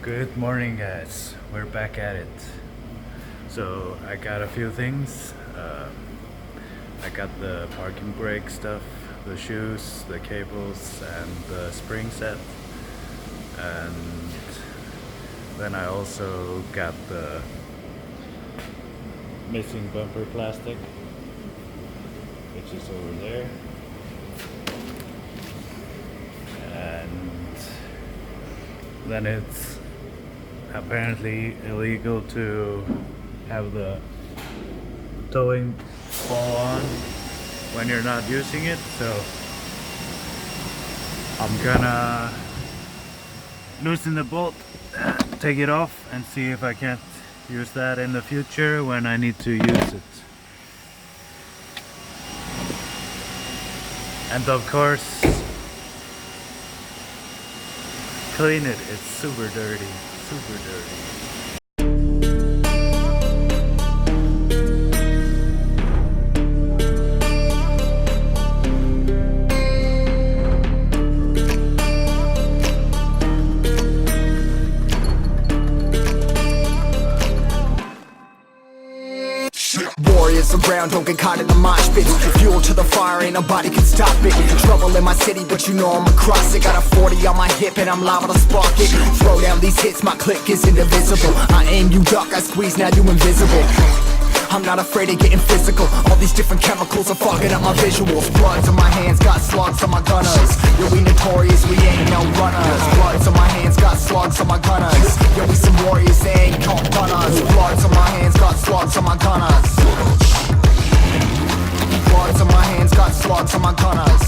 Good morning, guys. We're back at it. So I got a few things. I got the parking brake stuff, the shoes, the cables, and the spring set. And then I also got the missing bumper plastic, which is over there. And then it's apparently illegal to have the towing fall on when you're not using it, so I'm gonna loosen the bolt, take it off, and see if I can't use that in the future when I need to use it. And of course, clean it. It's super dirty, super dirty. Warriors around, don't get caught in the mosh pit. Fuel to the fire, ain't nobody can stop it. Trouble in my city, but you know I'm across it. Got a 40 on my hip and I'm liable to spark it. Throw down these hits, my click is indivisible. I aim, you duck, I squeeze, now you invisible. I'm not afraid of getting physical. All these different chemicals are fogging up my visuals. Bloods on my hands, got slugs on my gunners. Yo, we notorious, we ain't no runners. Bloods on my hands, got slugs on my gunners. Yo, we some warriors, they ain't called gunners. Bloods on my hands, got slugs on my gunners. Bloods on my hands, got slugs on my gunners.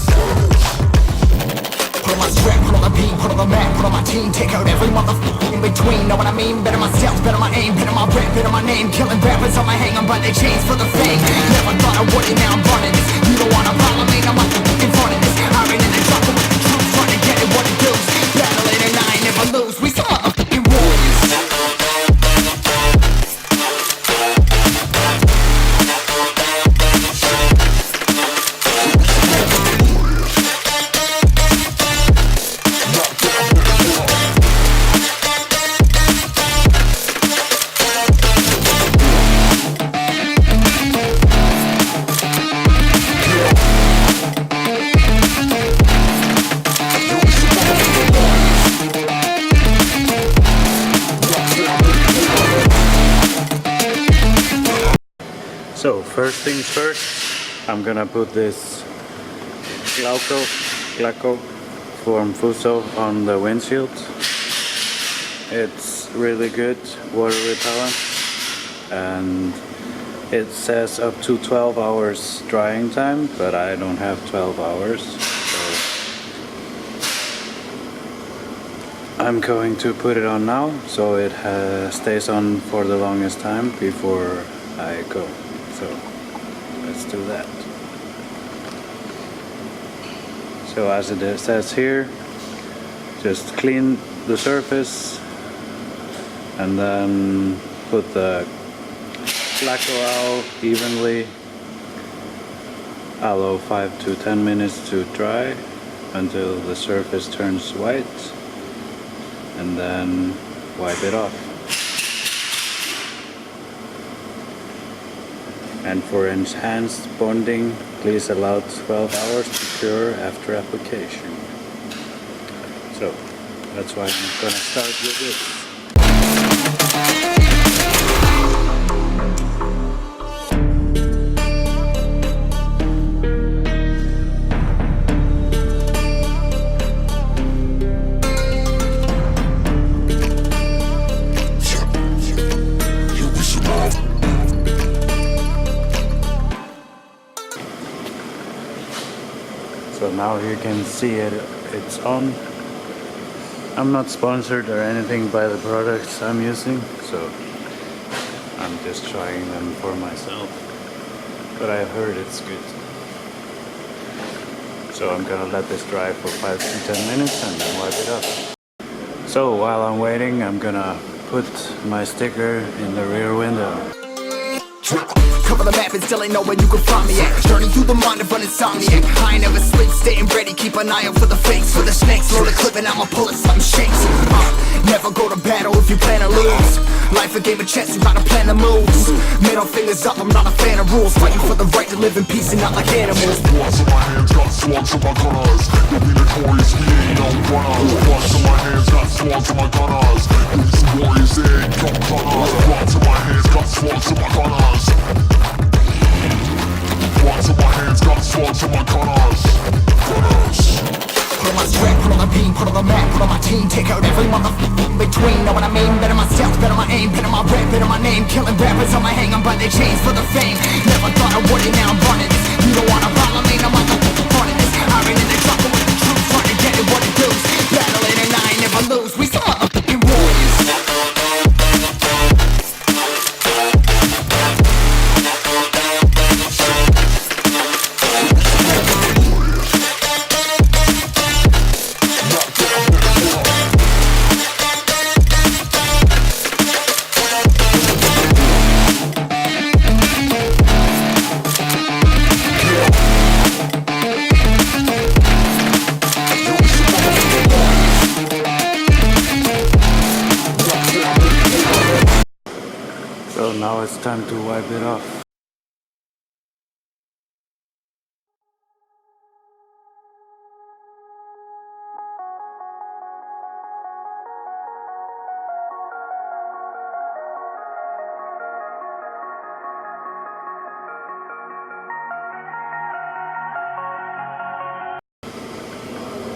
Put on my strap, put on the beat, put on the map, put on my team. Take out every motherfucker in between. Know what I mean? Better myself, better my aim, better my rap, better my name. Killing rappers on my hang, I'm by their chains for the fame. Never thought I would it, now I'm running this. You don't wanna follow me, I'm up in front of this. I ran in the jungle with the troops, trying to get it what it does. Battling and I ain't never lose, we some motherfucking warriors. So first things first, I'm gonna put this Glaco from Fuso on the windshield. It's really good water repellent, and it says up to 12 hours drying time, but I don't have 12 hours, so I'm going to put it on now so it stays on for the longest time before I go. So let's do that. So as it says here, just clean the surface and then put the Glaco out evenly. Allow 5 to 10 minutes to dry until the surface turns white, and then wipe it off. And for enhanced bonding, please allow 12 hours to cure after application. So that's why I'm gonna start with this. So now you can see it's on. I'm not sponsored or anything by the products I'm using, so I'm just trying them for myself. But I've heard it's good. So I'm gonna let this dry for 5 to 10 minutes and then wipe it up. So while I'm waiting, I'm gonna put my sticker in the rear window. Cover the map and still ain't know where you can find me at. Journey through the mind of an insomniac. I ain't never sleep, staying ready, keep an eye out for the fakes. For the snakes, load the clip and I'ma pull it, something shakes. Never go to battle to lose. Life a game of chess, you gotta plan the moves. Middle fingers up, I'm not a fan of rules. Fighting for the right to live in peace and not like animals. Bloods in my hands, got swords in my gunners. You'll be notorious, we ain't no runners. Bloods in my hands, got swords in my gunners. You'll be some warriors, they ain't no gunners. Bloods in my hands, got swords in my gunners. Bloods in my hands, got swords in my gunners. Put on my strap, put on the beam, put on the map, put on my team. Take out every motherfucker in between. Know what I mean? Better myself, better my aim, better my rap, better my name. Killing rappers on my hang, I'm by their chains for the fame. Never thought I would it, now I'm running this. You don't wanna follow me, no motherfucker running this. Iron in the jungle with the truth, trying to get it what it does. Battling and I ain't never lose, we some motherfucking warriors. So now it's time to wipe it off.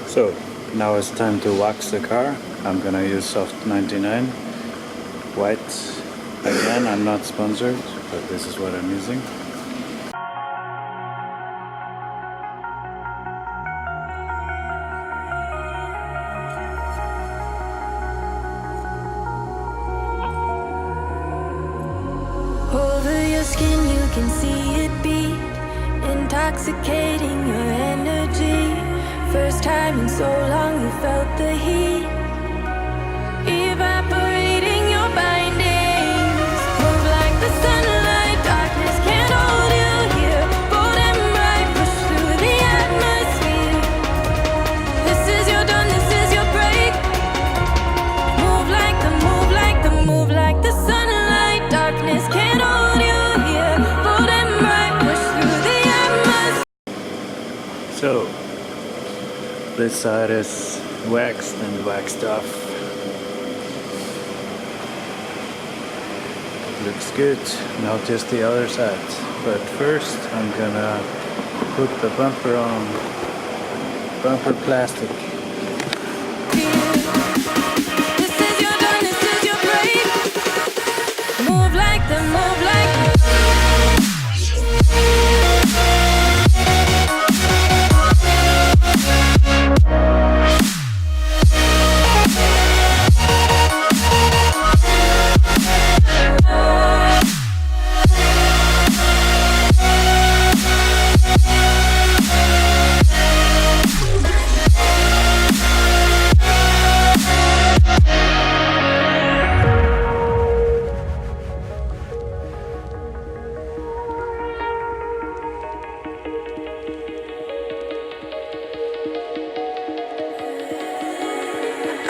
So now it's time to wax the car. I'm gonna use Soft 99 white. Again, I'm not sponsored, but this is what I'm using. Over your skin you can see it beat, intoxicating your energy. First time in so long you felt the heat, evaporating your bindings. Move like the sunlight, darkness can't hold you here. Bold and bright, push through the atmosphere. This is your dawn, this is your break. Move like the, move like the, move like the sunlight, darkness can't hold you here. Bold and bright, push through the atmosphere. So this side is waxed and waxed off. Looks good. Now just the other side. But first I'm gonna put the bumper on. Bumper plastic. This is your dawn, this is your break. Move like the, move like the.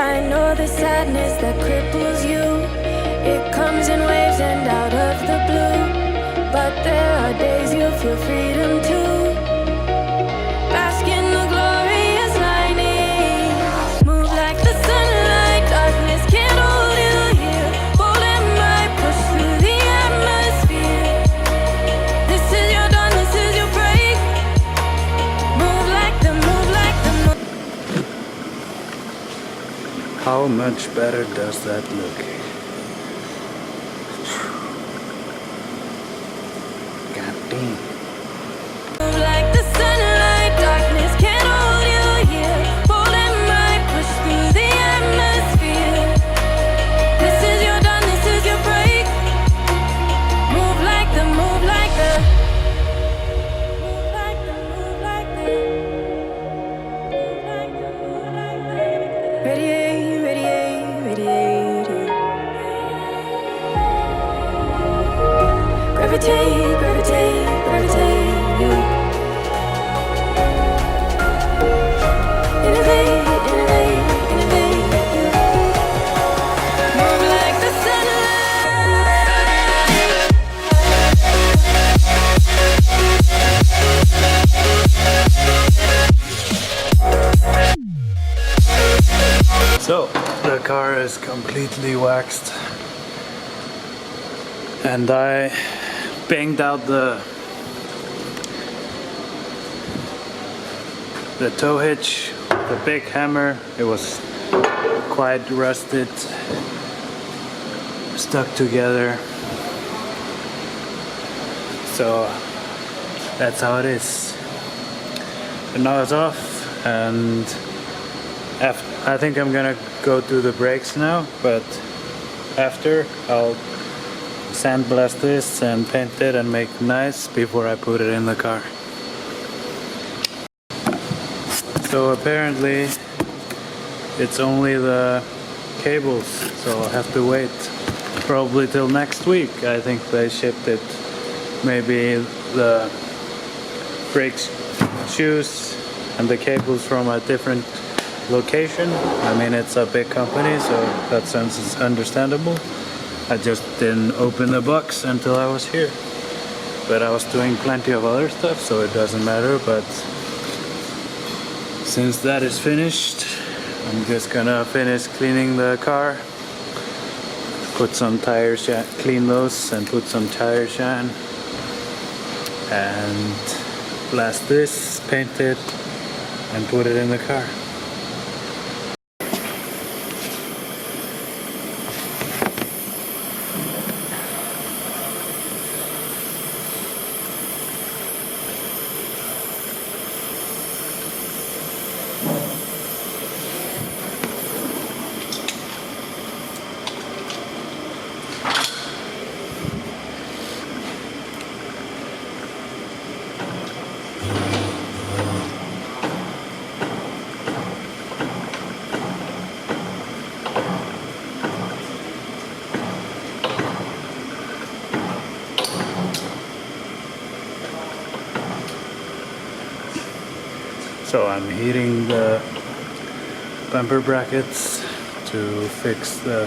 I know the sadness that cripples you. It comes in waves and out of the blue. But there are days you feel freedom too. Bask in the glorious lightning. Move like the sunlight, darkness can't hold you here. Bold and bright, push through the atmosphere. This is your dawn, this is your break. Move like the, move like the, move. How much better does that look? God damn. Move like the sunlight, darkness can't hold you here. Bold and bright, push through the atmosphere. This is your dawn, this is your break. Move like the, move like the. Move like the, move like the. Move like the, move like the. Radiate, radiate, radiate. So the car is completely waxed, and I banged out the tow hitch with a big hammer. It was quite rusted, stuck together. So that's how it is. And now it's off, and I think I'm gonna go do the brakes now, but after I'll sandblast this and paint it and make it nice before I put it in the car. So apparently it's only the cables, so I'll have to wait probably till next week. I think they shipped it, maybe the brake shoes and the cables from a different location. I mean, it's a big company, so that sense is understandable. I just didn't open the box until I was here, but I was doing plenty of other stuff, so it doesn't matter. But since that is finished, I'm just gonna finish cleaning the car, put some tire shine, clean those and put some tire shine, and blast this, paint it, and put it in the car. So I'm heating the bumper brackets to fix the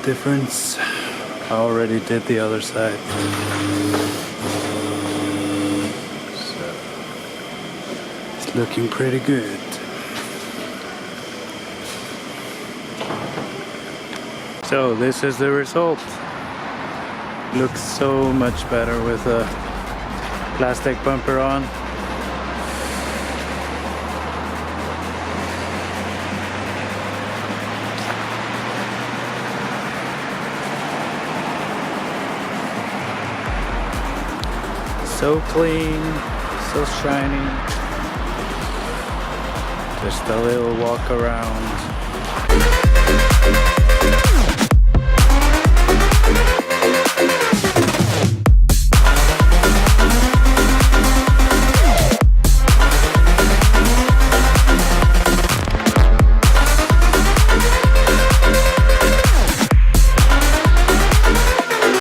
difference. I already did the other side. So it's looking pretty good. So this is the result. Looks so much better with a plastic bumper on. So clean, so shiny. Just a little walk around.